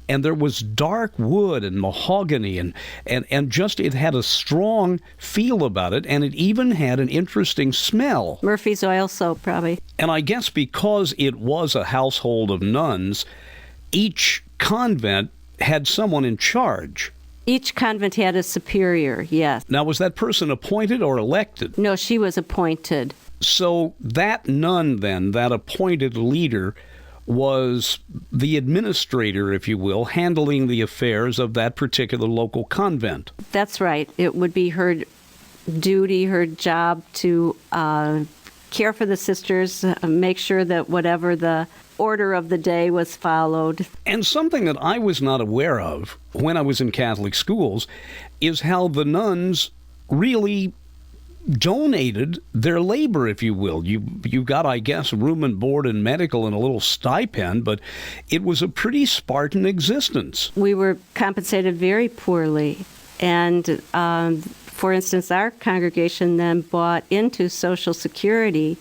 and there was dark wood and mahogany, and just it had a strong feel about it, and it even had an interesting smell. Murphy's oil soap, probably. And I guess because it was a household of nuns, each convent had someone in charge. Each convent had a superior, yes. Now, was that person appointed or elected? No, she was appointed. So that nun then, that appointed leader, was the administrator, if you will, handling the affairs of that particular local convent. That's right. It would be her duty, her job to care for the sisters, make sure that whatever the order of the day was followed. And something that I was not aware of when I was in Catholic schools is how the nuns really donated their labor, if you will. You got, I guess, room and board and medical and a little stipend, but it was a pretty Spartan existence. We were compensated very poorly. And for instance, our congregation then bought into Social Security,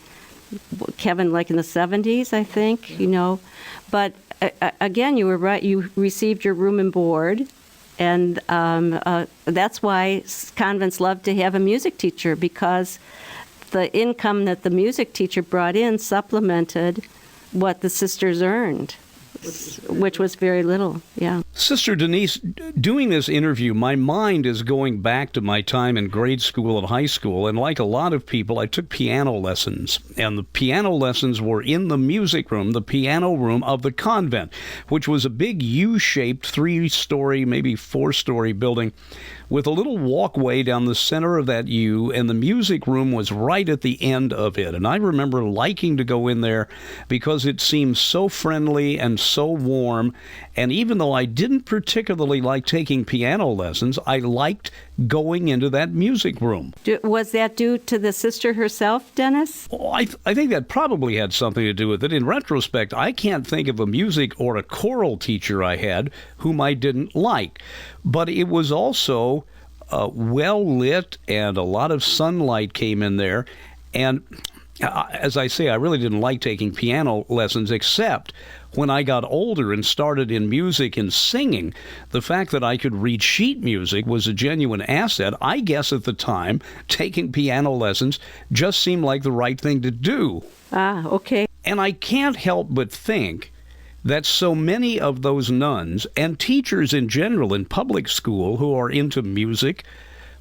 Kevin, like in the 70s, I think, you know. But again, you were right. You received your room and board. And that's why convents love to have a music teacher, because the income that the music teacher brought in supplemented what the sisters earned, which was very little, yeah. Sister Denise, doing this interview, my mind is going back to my time in grade school and high school, and like a lot of people, I took piano lessons, and the piano lessons were in the music room, the piano room of the convent, which was a big U-shaped 3-story, maybe 4-story building with a little walkway down the center of that U, and the music room was right at the end of it. And I remember liking to go in there because it seemed so friendly and so warm. And even though I didn't particularly like taking piano lessons, I liked going into that music room. Was that due to the sister herself, Dennis? Oh, I think that probably had something to do with it. In retrospect, I can't think of a music or a choral teacher I had whom I didn't like. But it was also well lit, and a lot of sunlight came in there. And as I say, I really didn't like taking piano lessons, except when I got older and started in music and singing. The fact that I could read sheet music was a genuine asset. I guess at the time, taking piano lessons just seemed like the right thing to do. Ah, okay. And I can't help but think that so many of those nuns and teachers in general in public school who are into music,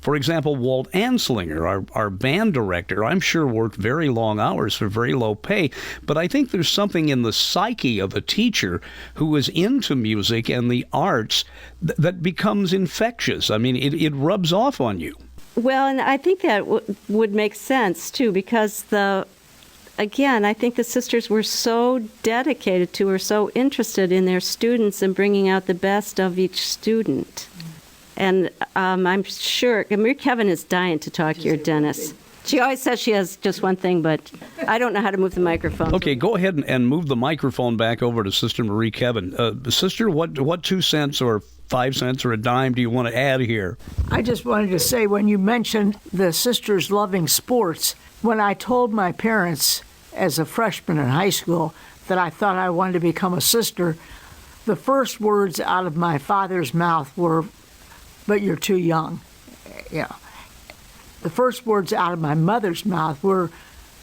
for example, Walt Anslinger, our band director, I'm sure worked very long hours for very low pay, but I think there's something in the psyche of a teacher who is into music and the arts that becomes infectious. I mean, it rubs off on you. Well, and I think that would make sense, too, because again, I think the sisters were so dedicated to, or so interested in their students and bringing out the best of each student. And I'm sure, Marie Kevin is dying to talk here, Dennis. She always says she has just one thing, but I don't know how to move the microphone. Okay, go ahead and move the microphone back over to Sister Marie Kevin. Sister, what 2 cents or 5 cents or a dime do you want to add here? I just wanted to say, when you mentioned the sisters loving sports, when I told my parents as a freshman in high school that I thought I wanted to become a sister, the first words out of my father's mouth were, "But you're too young." Yeah. The first words out of my mother's mouth were,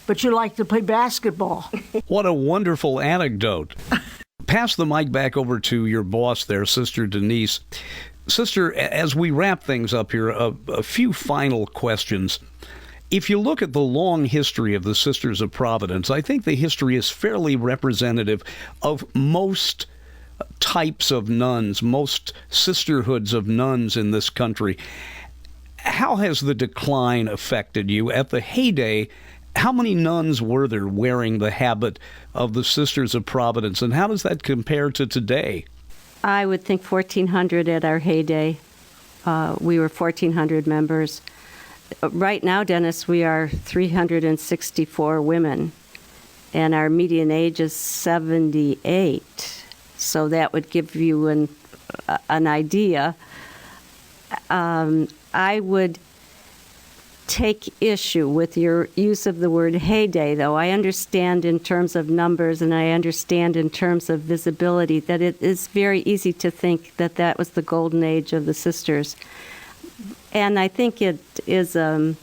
"But you like to play basketball." What a wonderful anecdote. Pass the mic back over to your boss there, Sister Denise. Sister, as we wrap things up here, a few final questions. If you look at the long history of the Sisters of Providence, I think the history is fairly representative of most types of nuns, most sisterhoods of nuns in this country. How has the decline affected you? At the heyday, how many nuns were there wearing the habit of the Sisters of Providence, and how does that compare to today? I would think 1,400 at our heyday. We were 1,400 members. Right now, Dennis, we are 364 women, and our median age is 78. So that would give you an idea. I would take issue with your use of the word heyday, though. I understand in terms of numbers and I understand in terms of visibility that it is very easy to think that that was the golden age of the sisters. And I think it isn't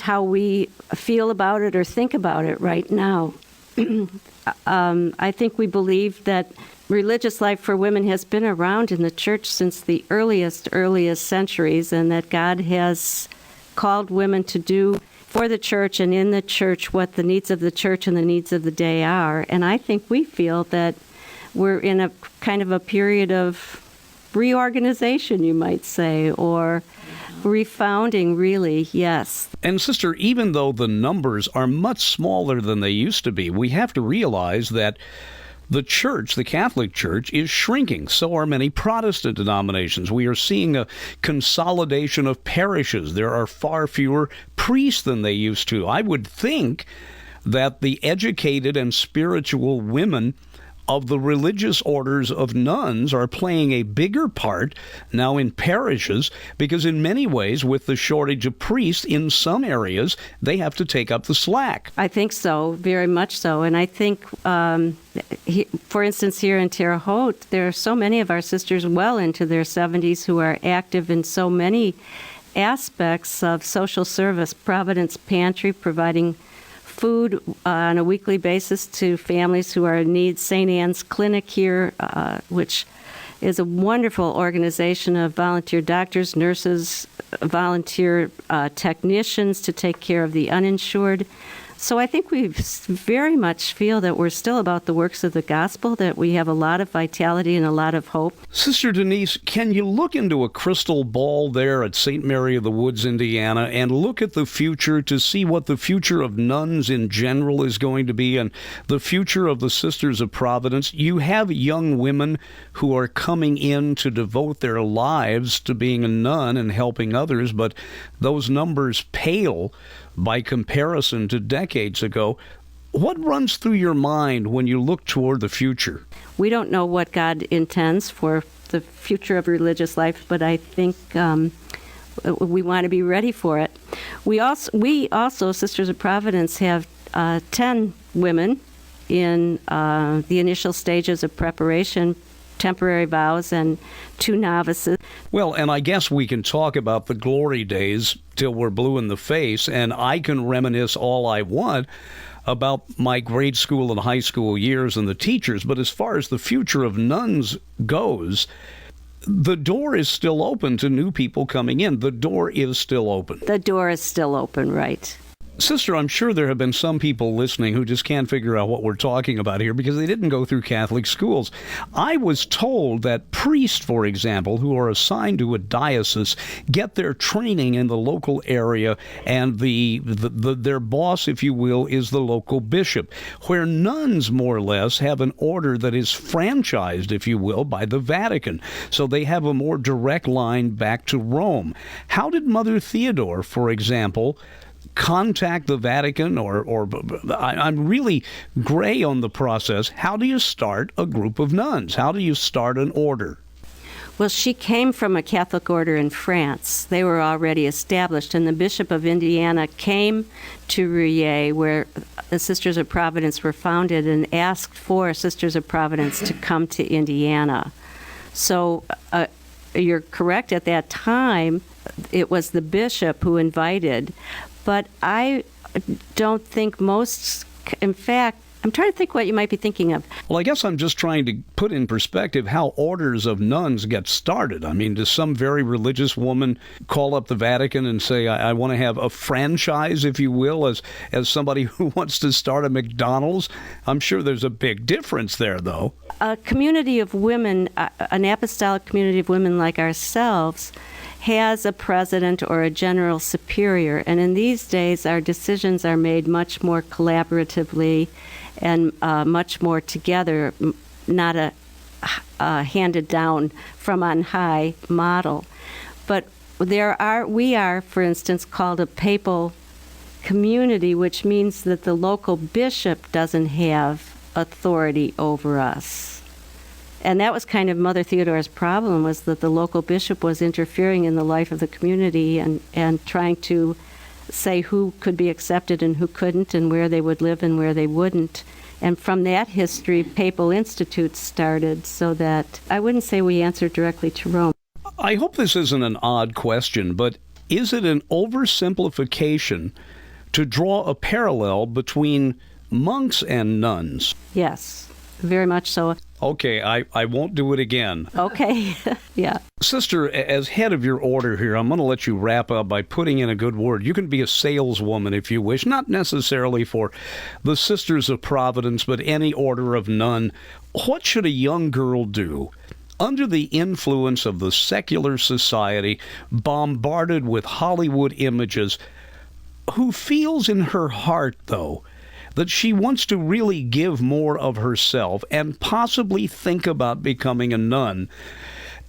how we feel about it or think about it right now. I think we believe that religious life for women has been around in the church since the earliest centuries, and that God has called women to do for the church and in the church what the needs of the church and the needs of the day are. And I think we feel that we're in a kind of a period of reorganization, you might say, or refounding, really, yes. And Sister, even though the numbers are much smaller than they used to be, we have to realize that the church, the Catholic Church, is shrinking. So are many Protestant denominations. We are seeing a consolidation of parishes. There are far fewer priests than they used to. I would think that the educated and spiritual women of the religious orders of nuns are playing a bigger part now in parishes, because in many ways, with the shortage of priests in some areas, they have to take up the slack. I think so, very much so. And I think, for instance, here in Terre Haute, there are so many of our sisters well into their 70s who are active in so many aspects of social service. Providence Pantry, providing food on a weekly basis to families who are in need. St. Anne's Clinic here, which is a wonderful organization of volunteer doctors, nurses, volunteer technicians to take care of the uninsured. So I think we very much feel that we're still about the works of the gospel, that we have a lot of vitality and a lot of hope. Sister Denise, can you look into a crystal ball there at St. Mary of the Woods, Indiana, and look at the future to see what the future of nuns in general is going to be and the future of the Sisters of Providence? You have young women who are coming in to devote their lives to being a nun and helping others, but those numbers pale by comparison to decades ago. What runs through your mind when you look toward the future? We don't know what God intends for the future of religious life, but I think we want to be ready for it. We also, Sisters of Providence, have 10 women in the initial stages of preparation, temporary vows, and 2 novices. Well, and I guess we can talk about the glory days till we're blue in the face, and I can reminisce all I want about my grade school and high school years and the teachers, but as far as the future of nuns goes, the door is still open to new people coming in. The door is still open. The door is still open, right. Sister, I'm sure there have been some people listening who just can't figure out what we're talking about here because they didn't go through Catholic schools. I was told that priests, for example, who are assigned to a diocese, get their training in the local area, and their boss, if you will, is the local bishop, where nuns, more or less, have an order that is franchised, if you will, by the Vatican. So they have a more direct line back to Rome. How did Mother Theodore, for example, contact the Vatican, or I'm really gray on the process. How do you start a group of nuns? How do you start an order? Well, she came from a Catholic order in France. They were already established, and the Bishop of Indiana came to Rouillé, where the Sisters of Providence were founded, and asked for Sisters of Providence to come to Indiana. So you're correct. At that time, it was the bishop who invited. But I don't think most, in fact, I'm trying to think what you might be thinking of. Well, I guess I'm just trying to put in perspective how orders of nuns get started. I mean, does some very religious woman call up the Vatican and say, I want to have a franchise, if you will, as somebody who wants to start a McDonald's? I'm sure there's a big difference there, though. A community of women, an apostolic community of women like ourselves, has a president or a general superior. And in these days, our decisions are made much more collaboratively and much more together, not a handed down from on high model. But we are, for instance, called a papal community, which means that the local bishop doesn't have authority over us. And that was kind of Mother Theodore's problem, was that the local bishop was interfering in the life of the community and trying to say who could be accepted and who couldn't, and where they would live and where they wouldn't. And from that history, papal institutes started, so that I wouldn't say we answered directly to Rome. I hope this isn't an odd question, but is it an oversimplification to draw a parallel between monks and nuns? Yes, very much so. Okay, I won't do it again. Okay, yeah. Sister, as head of your order here, I'm going to let you wrap up by putting in a good word. You can be a saleswoman if you wish, not necessarily for the Sisters of Providence, but any order of nun. What should a young girl do under the influence of the secular society, bombarded with Hollywood images, who feels in her heart, though, that she wants to really give more of herself and possibly think about becoming a nun?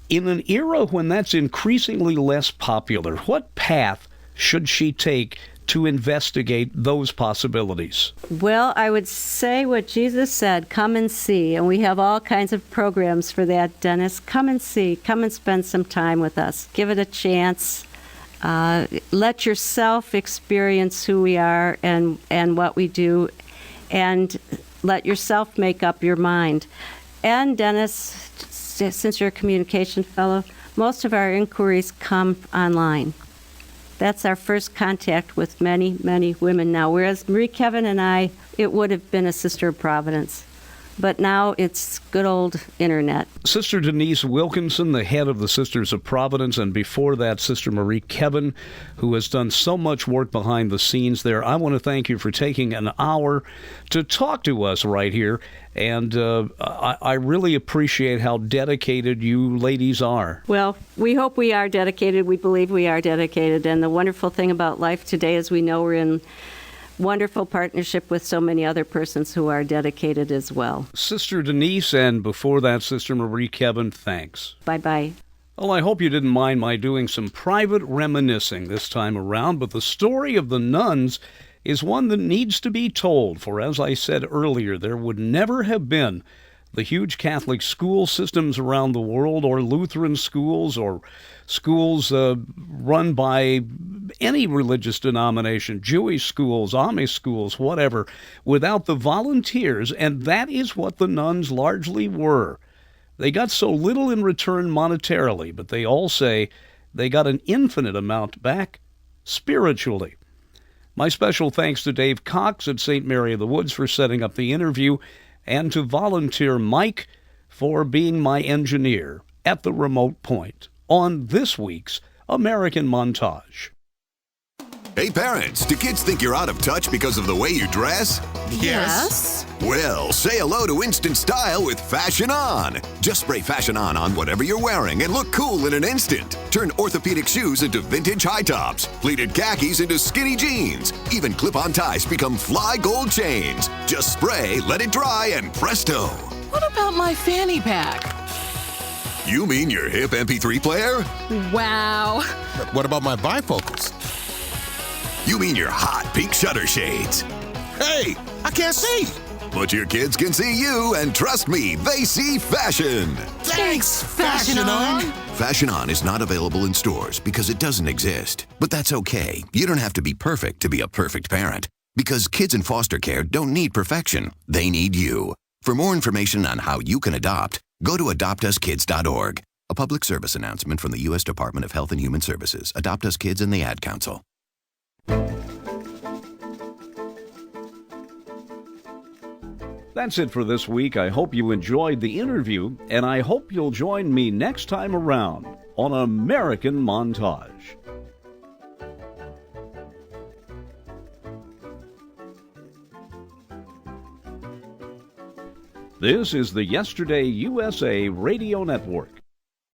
In an era when that's increasingly less popular, what path should she take to investigate those possibilities? Well, I would say what Jesus said, come and see. And we have all kinds of programs for that, Dennis. Come and see. Come and spend some time with us. Give it a chance. Let yourself experience who we are and what we do, and let yourself make up your mind. And Dennis, since you're a communication fellow, most of our inquiries come online. That's our first contact with many, many women now. Whereas Marie Kevin and I, it would have been a Sister of Providence. But now it's good old internet. Sister Denise Wilkinson, the head of the Sisters of Providence, and before that, Sister Marie Kevin, who has done so much work behind the scenes there. I want to thank you for taking an hour to talk to us right here, and I really appreciate how dedicated you ladies are. Well, we hope we are dedicated. We believe we are dedicated, and the wonderful thing about life today is we know we're in wonderful partnership with so many other persons who are dedicated as well. Sister Denise, and before that, Sister Marie Kevin, thanks. Bye-bye. Well, I hope you didn't mind my doing some private reminiscing this time around, but the story of the nuns is one that needs to be told, for as I said earlier, there would never have been the huge Catholic school systems around the world, or Lutheran schools, or schools run by any religious denomination, Jewish schools, Amish schools, whatever, without the volunteers, and that is what the nuns largely were. They got so little in return monetarily, but they all say they got an infinite amount back spiritually. My special thanks to Dave Cox at St. Mary of the Woods for setting up the interview, and to volunteer Mike for being my engineer at the remote point on this week's American Montage. Hey parents, do kids think you're out of touch because of the way you dress? Yes. Well, say hello to instant style with Fashion On. Just spray Fashion On whatever you're wearing and look cool in an instant. Turn orthopedic shoes into vintage high tops, pleated khakis into skinny jeans. Even clip-on ties become fly gold chains. Just spray, let it dry, and presto. What about my fanny pack? You mean your hip MP3 player? Wow. What about my bifocals? You mean your hot pink shutter shades? Hey, I can't see. But your kids can see you, and trust me, they see fashion. Thanks, Fashion On. Fashion On is not available in stores because it doesn't exist. But that's okay. You don't have to be perfect to be a perfect parent. Because kids in foster care don't need perfection. They need you. For more information on how you can adopt, go to adoptuskids.org. A public service announcement from the U.S. Department of Health and Human Services, Adopt Us Kids, and the Ad Council. That's it for this week. I hope you enjoyed the interview, and I hope you'll join me next time around on American Montage. This is the Yesterday USA Radio Network.